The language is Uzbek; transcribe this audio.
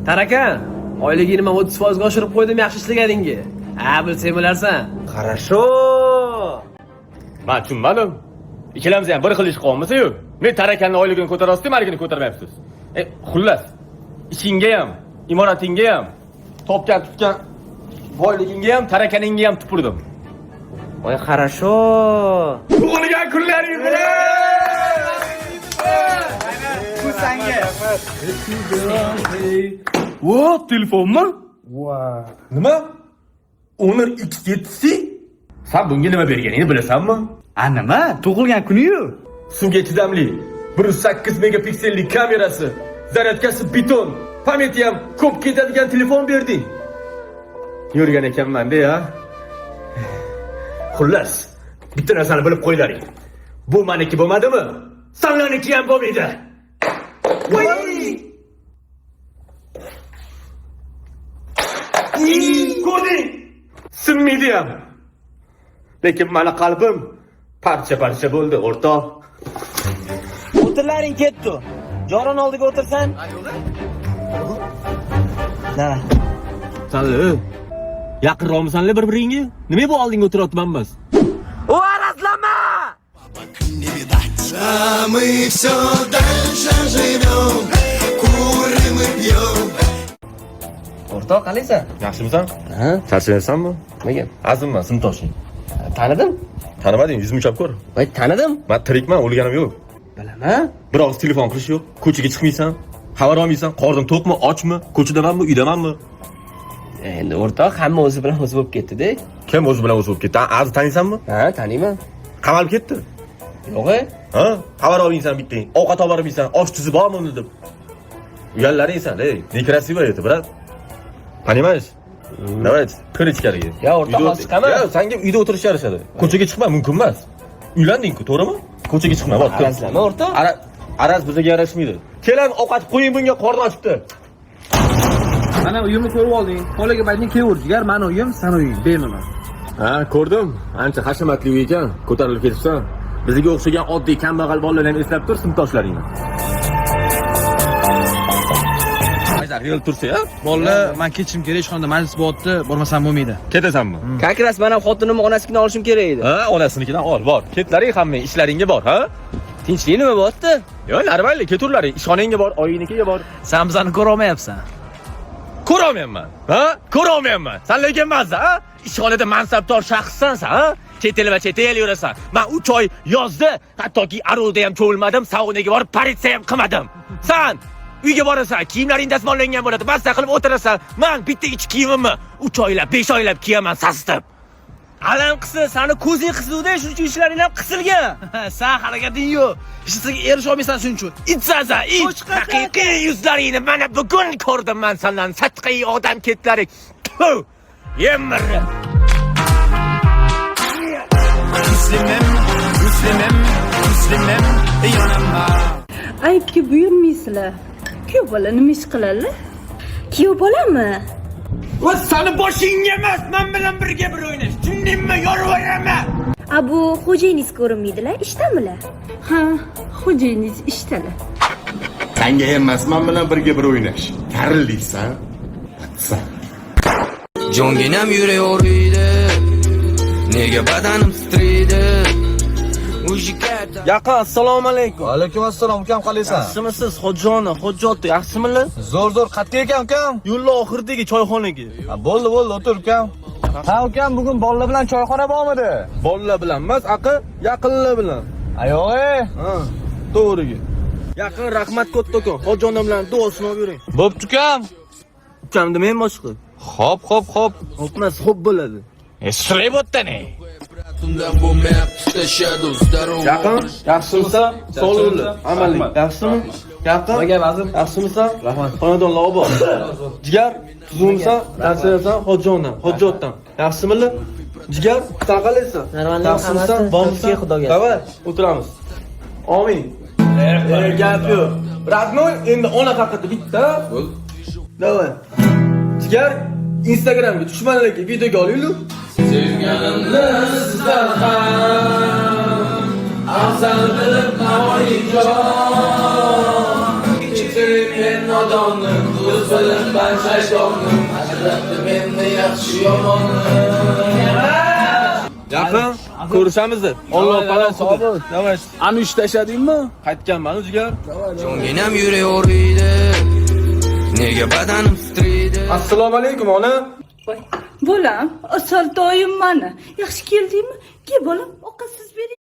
Taraka, oyligini men 30% ga oshirib qo'ydim yaxshi ishlaganingga. Ha, bilsang bilarsan. Хорошо. Men tushunmadim. Ikkalamiz ham bir xil ish qilamiz-ku. Men Tarakanning oyligini ko'tarasiz, maligini ko'tarmayapsiz. Xullas, ishingga ham, imoratingga ham, topgan tutgan boyligingga ham, Tarakaningga ham tupurdim. Voy, хорошо. Tug'ilgan kunlaring bilan! Bu senga. Vo, telefonmi? Nima? Honor X7C? Sen bunga nima berganingni bilasanmi? Nima? Tug'ilgan kuni-yu. Suvga chidamli 108 megapiksellik kamerasi, zaryadkasi beton, pamyati ham ko'p ketadigan telefon berding. Yurgan ekanman-da ya. Xullas, bitta narsani bilib qo'ylaring. Bu meniki bo'lmadimi? Sanlarniki ham bo'lmaydi. Voy! Ko'rding? Sinmaydi ham. Lekin meni qalbim parcha-parcha bo'ldi, o'rtoq. O'tirlaring ketdi. Joron oldiga o'tirsan. Da. Sanli, yaqinroqmisanlar bir-biringga? Nima bu oldinga o'tiryapmanmas? O, arazlama! Мы все дальше живем, курим и пьем. O'rtoq, qalaysan? Yaxshimisan? Ha? Charchamaysanmi? Nimaga? Azimman, sinfdoshing. Tanidim. Tanimading, yuzimni chop ko'r. Voy, tanidim. Men tirikman, o'lganim yo'q. Bilaman. Bir og'iz telefon qilish yo'q. Ko'chaga chiqmaysan, xabar olmaysan, qornim to'qmi, ochmi, ko'chadamanmi, uydamanmi? Endi o'rtoq, hamma o'zi bilan o'zi bo'lib ketdi-da. Kim o'zi bilan o'zi bo'lib ketdi? Aziz taniysanmi? Ha, taniyman. Qamalib ketdi. Yo'q-e? Ha? Xabar olmaysan bitting. Ovqat olib bormaysan, osh tuzi bormi deb. Uyalaringsan, ey, nekrasivoy edi, brat. Понимаешь? Давайте, kir ichkariga. Ya, o'rtoq, hozir chiqaman. Ya, senga uyda o'tirishga yarashadi. Ko'chaga chiqma, mumkin emas. Uylanding-ku, to'g'rimi? Ko'chaga chiqma, bor. Arazlama, o'rtoq. Araz bizga yarashmaydi. Keling, ovqat qo'ying bunga, qorni ochibdi. Mana uyimni ko'rib olding. Xolaga ayting, kelaver, jigar, meni uyim, sen uying, bemalol. Ha, ko'rdim. Ancha hashamatli uy ekan, ko'tarilib ketibsan. Bizga o'xshagan oddiy kambag'al bolalarni eslab tur, sinfdoshlaringni. Real tursa, ya? Bolalar, men ketishim kerak, ishxonada majlis bo'lyapti, bormasam bo'lmaydi. Ketasanmi? Kakras men ham xotinimni onasikini olishim kerak edi. Ha, onasinikidan ol, bor. Ketlaring hamma ishlaringga bor, ha? Tinchlik nima bo'lyapti? Yo, normalniy, keturlaring. Ishxonangga bor, oyingnikiga bor. Sen bizani ko'ra olmayapsan. Ko'ra olmayapman. Ha? Ko'ra olmayapman. Sen lekin mazza, ha? Ishxonada mansabdor shaxssansan, ha? Chet el va chet el yurasan. Men 3 oy yozda, hattoki Arolda ham cho'lmadim, saunaga borib politsiya ham qilmadim. Sen uyga borasan, kiyimlaring dazmollangan bo'ladi, basta qilib o'tirasan. Men bitta ichki kiyimimni 3 oylab, 5 oylab kiyaman sasitib. Alam qilsa, seni ko'zing qisuvda, shuning uchun ishlaring ham qisilgan. Sen harakating yo'q. Ishingga erisha olmaysan shuning uchun. Itsaza, haqiqiy yuzlaringni mana bugun ko'rdim men sendan, satqiy odam ketlaring. Tuh! Yemir. Müslimim, yanımda. Aytga buyurmaysizlar. Kuyov bola nima ish qiladi? Kuyov bolami? Va seni boshingga emas, men bilan birga bir o'ynash. Tushundingmi? Yorvoraman. Bu xo'jayiningiz ko'rinmaydilar, ishdamilar? Ha, xo'jayiningiz ishdalar. Senga emas, men bilan birga bir o'ynash. Karilliksan. Batsa. Jonginam yuraverdi. Nega badanim titraydi? Yaqin, assalomu alaykum. Alaykum assalom, ukam qalaysan? Yaxshimisiz, Hojjoni, Hojjotni, yaxshimilar? Zo'r qattiq ekan, ukam. Yo'llar oxiridagi choyxonaga. Bo'ldi, o'tir, ukam. Ha, ukam, bugun bolalar bilan choyxona bormidi? Bolalar bilan emas, yaqinlar bilan. Yo'q-e. Ha, to'g'riga. Yaqin rahmat kattakon, Hojjonim bilan duosini olib yuring. Bo'pti, ukam. Ukamda men boshqa. Xo'p. Hopmas, xo'p bo'ladi. Silay bo'tdani. Yaqin, yaxshimisan? Sog'liqli, amalli. Yaxshimi? Yaqin. Nega vazir? Yaxshimisan? Rahmat. Xonadonlar obod. Jigar, tuzumsan, narsasan, Hojjotdan. Yaxshimilar? Jigar, taqalaysan. Yaxshimisan? Bormisan? Xudoga. Davay, o'tiramiz. Amin. Gap yo'q. Radnoy endi ona haqida bitta. Davay. Jigar, Instagramga dushmanlarga videoga olaylik. Sevganimni sizdan ham afzal bilib navoiyjon. men nodonim, o'z bilim ben shaytonim, ajratdi menni yaxshi yomonnim. Yaqin ko'rishamiz. Alloh palov qildi. Davay. Ani ish tashladingmi? Qaytganman o'ziga. Jonginam yurek o'riydi, nega badanim titraydi. Assalomu alaykum ona. Voy, bolam, asal doim mani. Yaxshi keldingmi? Ke bolam, ovqatsiz bering.